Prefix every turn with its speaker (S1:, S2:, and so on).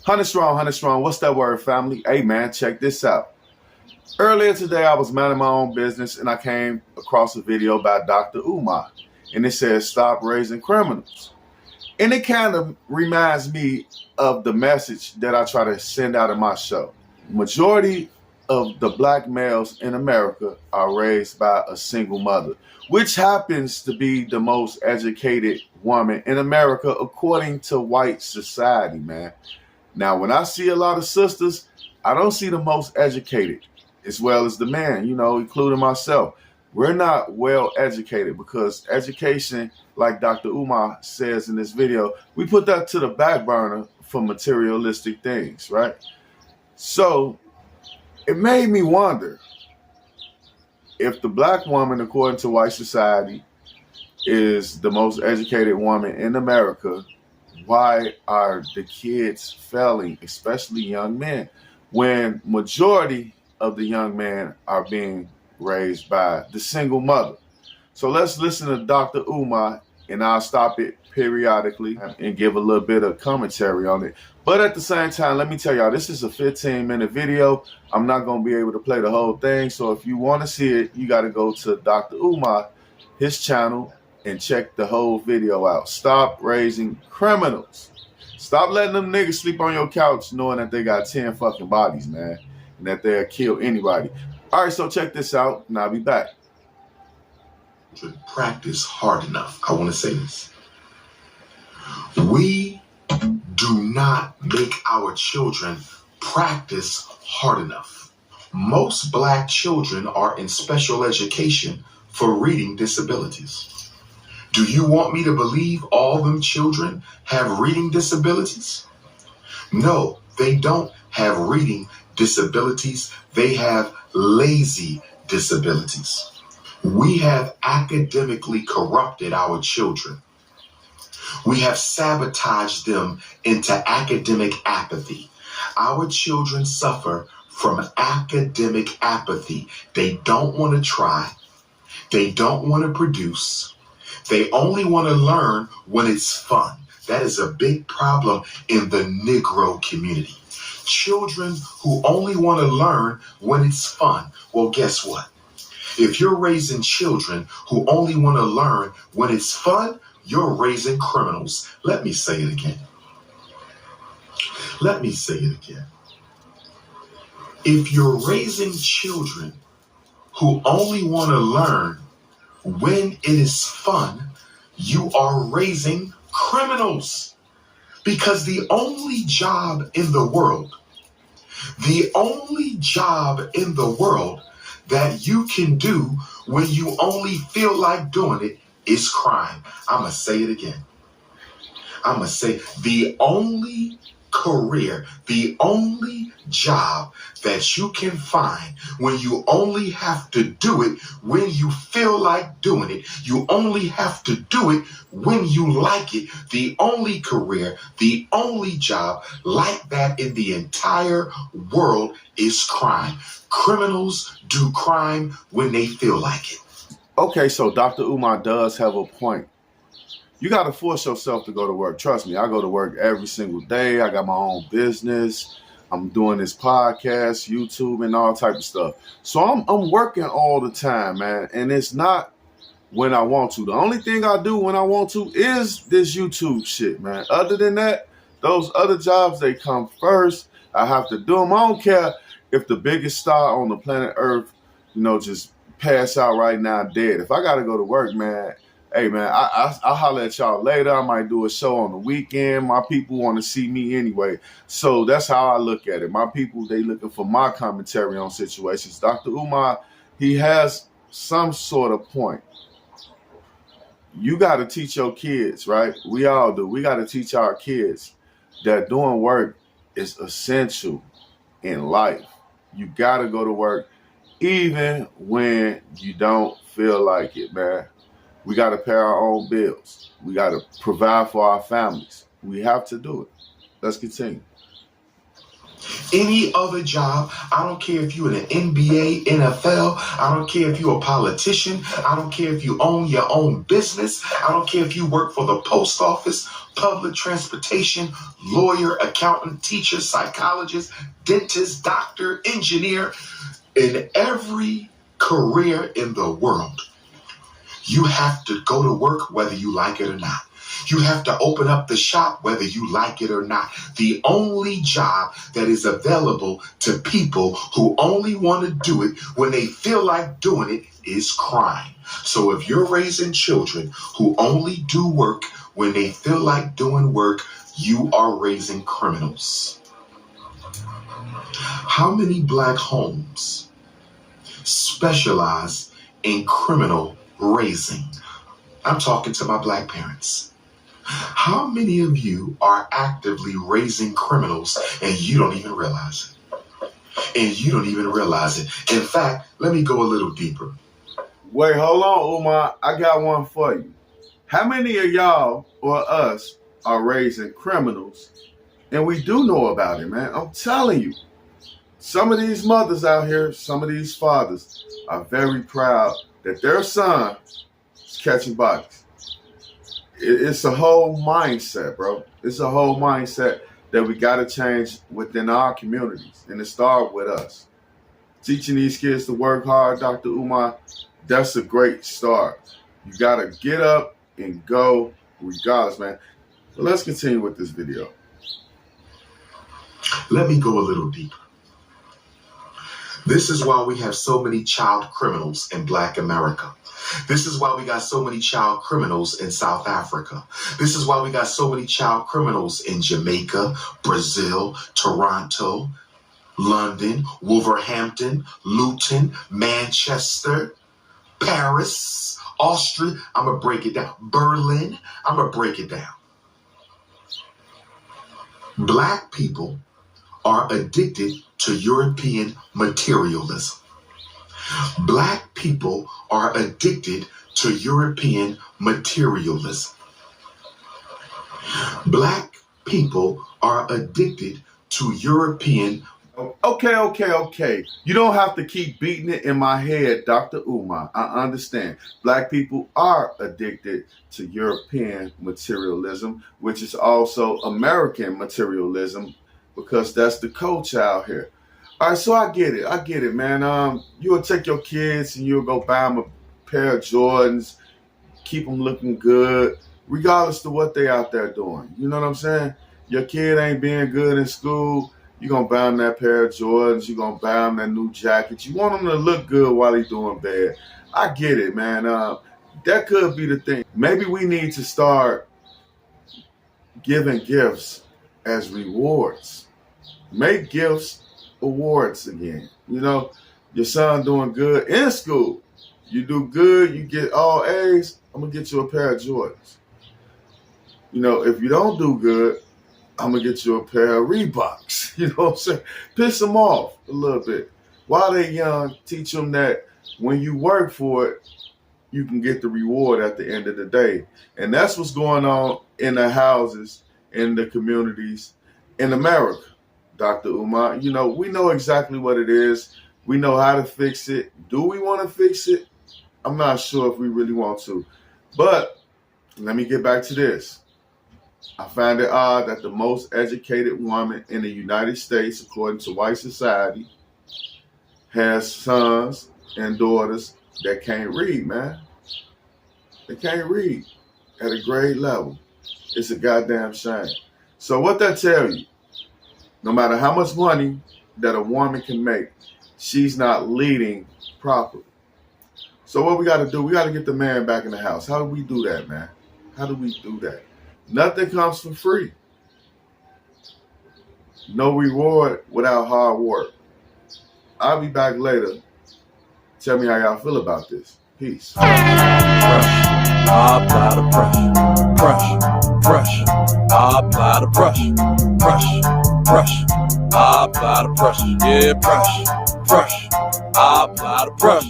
S1: 100 strong, 100 strong. What's that word, family? Hey, man, check this out. Earlier today, I was minding my own business, and I came across a video by Dr. Umar, and it says, "Stop raising criminals." And it kind of reminds me of the message that I try to send out in my show. Majority of the black males in America are raised by a single mother, which happens to be the most educated woman in America according to white society, man. Now, when I see a lot of sisters, I don't see the most educated as well as the man, including myself. We're not well educated because education, like Dr. Umar says in this video, we put that to the back burner for materialistic things, right? So it made me wonder if the black woman, according to white society, is the most educated woman in America, why are the kids failing, especially young men, when majority of the young men are being raised by the single mother? So let's listen to Dr. Umar, and I'll stop it periodically and give a little bit of commentary on it. But at the same time, let me tell y'all, this is a 15-minute video. I'm not going to be able to play the whole thing. So if you want to see it, you got to go to Dr. Umar, his channel, and check the whole video out. Stop raising criminals. Stop letting them niggas sleep on your couch knowing that they got 10 fucking bodies, man, and that they'll kill anybody. All right, so check this out, and I'll be back.
S2: Practice hard enough. I want to say this. We do not make our children practice hard enough. Most black children are in special education for reading disabilities. Do you want me to believe all them children have reading disabilities? No, they don't have reading disabilities. They have lazy disabilities. We have academically corrupted our children. We have sabotaged them into academic apathy. Our children suffer from academic apathy. They don't want to try. They don't want to produce. They only want to learn when it's fun. That is a big problem in the Negro community. Children who only want to learn when it's fun. Well, guess what? If you're raising children who only want to learn when it's fun, you're raising criminals. Let me say it again. Let me say it again. If you're raising children who only want to learn when it is fun, you are raising criminals. Because the only job in the world that you can do when you only feel like doing it is crime. I'm going to say it again. I'm going to say the only career, the only job that you can find when you only have to do it when you feel like doing it. You only have to do it when you like it. The only career, the only job like that in the entire world is crime. Criminals do crime when they feel like it.
S1: Okay, so Dr. Umar does have a point. You got to force yourself to go to work. Trust me, I go to work every single day. I got my own business. I'm doing this podcast, YouTube, and all type of stuff. So I'm working all the time, man. And it's not when I want to. The only thing I do when I want to is this YouTube shit, man. Other than that, those other jobs, they come first. I have to do them. I don't care if the biggest star on the planet Earth, just pass out right now dead. If I got to go to work, man, hey, man, I'll holler at y'all later. I might do a show on the weekend. My people want to see me anyway. So that's how I look at it. My people, they looking for my commentary on situations. Dr. Umar, he has some sort of point. You got to teach your kids, right? We all do. We got to teach our kids that doing work is essential in life. You got to go to work even when you don't feel like it, man. We got to pay our own bills. We got to provide for our families. We have to do it. Let's continue.
S2: Any other job, I don't care if you're in the NBA, NFL, I don't care if you're a politician, I don't care if you own your own business, I don't care if you work for the post office, public transportation, lawyer, accountant, teacher, psychologist, dentist, doctor, engineer. In every career in the world, you have to go to work whether you like it or not. You have to open up the shop whether you like it or not. The only job that is available to people who only want to do it when they feel like doing it is crime. So if you're raising children who only do work when they feel like doing work, you are raising criminals. How many black homes specialize in criminal raising? I'm talking to my black parents. How many of you are actively raising criminals and you don't even realize it? And you don't even realize it. In fact, let me go a little deeper.
S1: Wait, hold on, Umar. I got one for you. How many of y'all or us are raising criminals and we do know about it, man? I'm telling you. Some of these mothers out here, some of these fathers are very proud that their son is catching bodies. It's a whole mindset, bro. It's a whole mindset that we got to change within our communities. And it starts with us. Teaching these kids to work hard, Dr. Umar, that's a great start. You got to get up and go regardless, man. But let's continue with this video.
S2: Let me go a little deeper. This is why we have so many child criminals in Black America. This is why we got so many child criminals in South Africa. This is why we got so many child criminals in Jamaica, Brazil, Toronto, London, Wolverhampton, Luton, Manchester, Paris, Austria. I'm going to break it down. Berlin. I'm going to break it down. Black people are addicted to European materialism. Black people are addicted to European materialism. Black people are addicted to European.
S1: Okay. You don't have to keep beating it in my head, Dr. Umar. I understand. Black people are addicted to European materialism, which is also American materialism, because that's the culture out here. All right, so I get it, man. You'll take your kids and you'll go buy them a pair of Jordans, keep them looking good, regardless of what they out there doing. You know what I'm saying? Your kid ain't being good in school, you're going to buy them that pair of Jordans, you're going to buy them that new jacket. You want them to look good while he's doing bad. I get it, man. That could be the thing. Maybe we need to start giving gifts as rewards. Make gifts awards again. You know, your son doing good in school. You do good, you get all A's, I'm going to get you a pair of Jordans. You know, if you don't do good, I'm going to get you a pair of Reeboks. You know what I'm saying? Piss them off a little bit. While they're young, teach them that when you work for it, you can get the reward at the end of the day. And that's what's going on in the houses, in the communities, in America. Dr. Umar, you know, we know exactly what it is. We know how to fix it. Do we want to fix it? I'm not sure if we really want to. But let me get back to this. I find it odd that the most educated woman in the United States, according to white society, has sons and daughters that can't read, man. They can't read at a grade level. It's a goddamn shame. So what that tell you? No matter how much money that a woman can make, she's not leading properly. So what we got to do, we got to get the man back in the house. How do we do that, man? How do we do that? Nothing comes for free. No reward without hard work. I'll be back later. Tell me how y'all feel about this. Peace.
S3: Brush, I apply the brush. Brush, I apply the brush. Brush, I apply the brush. Yeah, brush, I apply the brush.